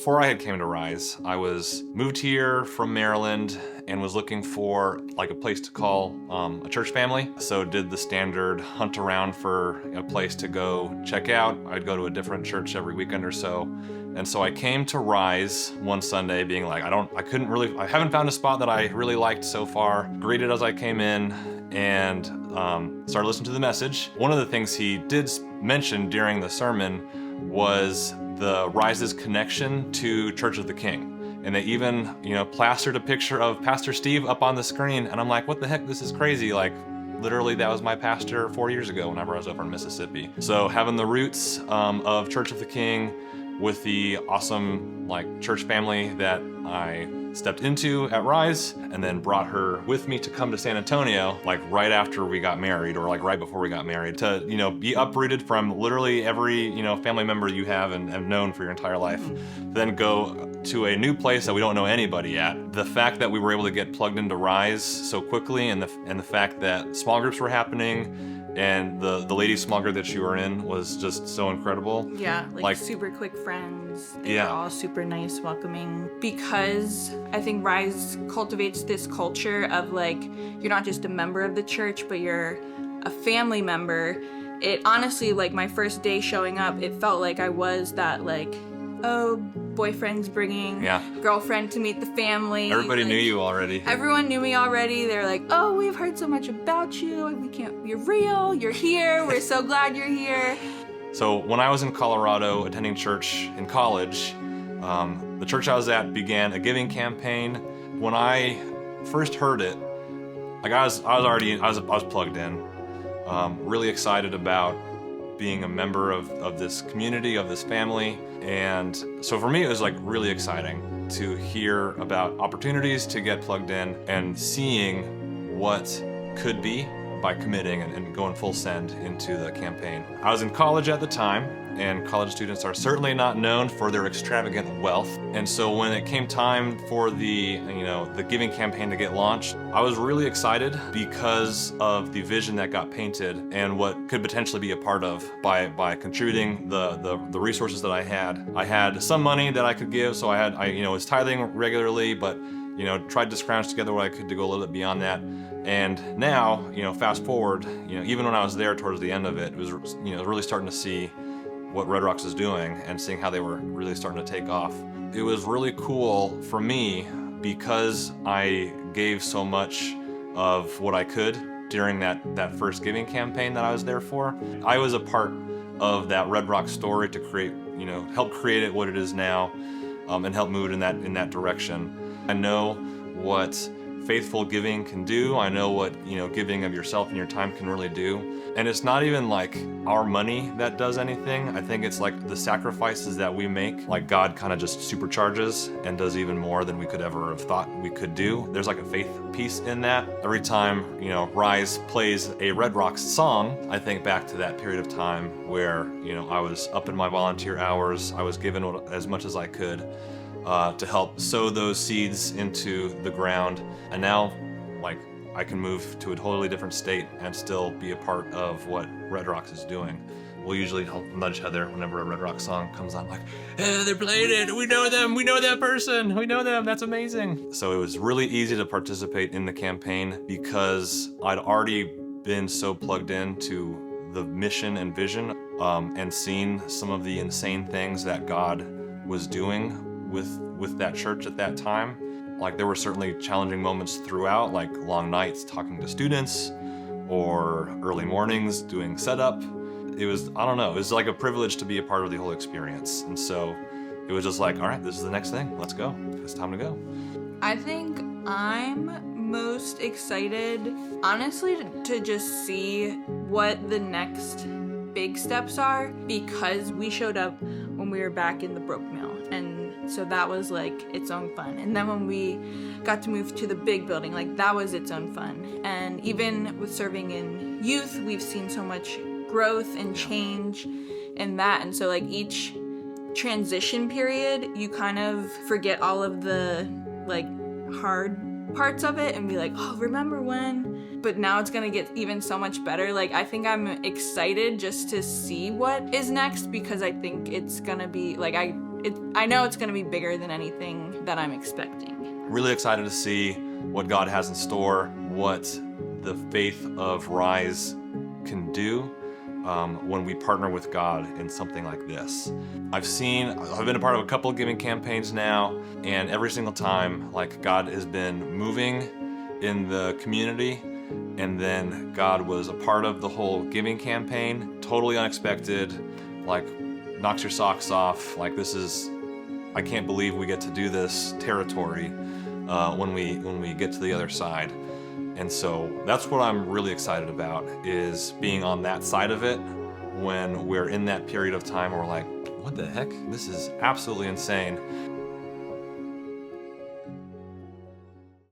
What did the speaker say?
before I had came to Rise, I was moved here from Maryland and was looking for like a place to call a church family. So did the standard hunt around for a place to go check out. I'd go to a different church every weekend or so. And so I came to Rise one Sunday being like, I haven't found a spot that I really liked so far. Greeted as I came in and started listening to the message. One of the things he did mention during the sermon was the Rise's connection to Church of the King. And they even, plastered a picture of Pastor Steve up on the screen. And I'm like, what the heck, this is crazy. Like, literally, that was my pastor 4 years ago whenever I was over in Mississippi. So having the roots of Church of the King with the awesome church family that I stepped into at Rise, and then brought her with me to come to San Antonio, right after we got married, or right before we got married, to be uprooted from literally every family member you have and have known for your entire life, then go to a new place that we don't know anybody at. The fact that we were able to get plugged into Rise so quickly, and the fact that small groups were happening, and the ladies' small group that you were in was just so incredible. Yeah, super quick friends. They yeah. were all super nice, welcoming. Because I think Rise cultivates this culture of you're not just a member of the church, but you're a family member. It honestly, my first day showing up, it felt like I was that boyfriend's bringing girlfriend to meet the family. Everybody knew you already. Everyone knew me already. They're like, oh, we've heard so much about you. You're real. You're here. We're so glad you're here. So when I was in Colorado attending church in college, the church I was at began a giving campaign. When I first heard it, I was plugged in, really excited about being a member of this community, of this family. And so for me, it was really exciting to hear about opportunities to get plugged in and seeing what could be by committing and going full send into the campaign. I was in college at the time, and college students are certainly not known for their extravagant wealth. And so when it came time for the giving campaign to get launched, I was really excited because of the vision that got painted and what could potentially be a part of by contributing the resources that I had. I had some money that I could give, so I was tithing regularly, but tried to scrounge together what I could to go a little bit beyond that. And now, fast forward, even when I was there towards the end of it, it was really starting to see what Red Rocks is doing and seeing how they were really starting to take off. It was really cool for me because I gave so much of what I could during that first giving campaign that I was there for. I was a part of that Red Rocks story to create, help create it what it is now, and help move it in that direction. I know what faithful giving can do. I know what, giving of yourself and your time can really do. And it's not even our money that does anything. I think it's the sacrifices that we make, God kind of just supercharges and does even more than we could ever have thought we could do. There's a faith piece in that. Every time, Rise plays a Red Rocks song, I think back to that period of time where, I was up in my volunteer hours. I was given as much as I could to help sow those seeds into the ground. And now, I can move to a totally different state and still be a part of what Red Rocks is doing. We'll usually help nudge Heather whenever a Red Rocks song comes on, hey, they're playing it, we know them, we know that person, we know them, that's amazing. So it was really easy to participate in the campaign because I'd already been so plugged into the mission and vision, and seen some of the insane things that God was doing with that church at that time. There were certainly challenging moments throughout, long nights talking to students or early mornings doing setup. It was, it was a privilege to be a part of the whole experience. And so it was just all right, this is the next thing. Let's go. It's time to go. I think I'm most excited, honestly, to just see what the next big steps are, because we showed up when we were back in the Broke Mill. And so that was its own fun. And then when we got to move to the big building, that was its own fun. And even with serving in youth, we've seen so much growth and change in that. And so each transition period, you kind of forget all of the hard parts of it and be oh, remember when? But now it's gonna get even so much better. I think I'm excited just to see what is next, because I think it's gonna be I know it's going to be bigger than anything that I'm expecting. Really excited to see what God has in store, what the faith of Rise can do when we partner with God in something like this. I've been a part of a couple of giving campaigns now, and every single time, like, God has been moving in the community, and then God was a part of the whole giving campaign, totally unexpected, like, knocks your socks off. Like, I can't believe we get to do this territory when we get to the other side. And so that's what I'm really excited about, is being on that side of it when we're in that period of time where we're like, what the heck? This is absolutely insane.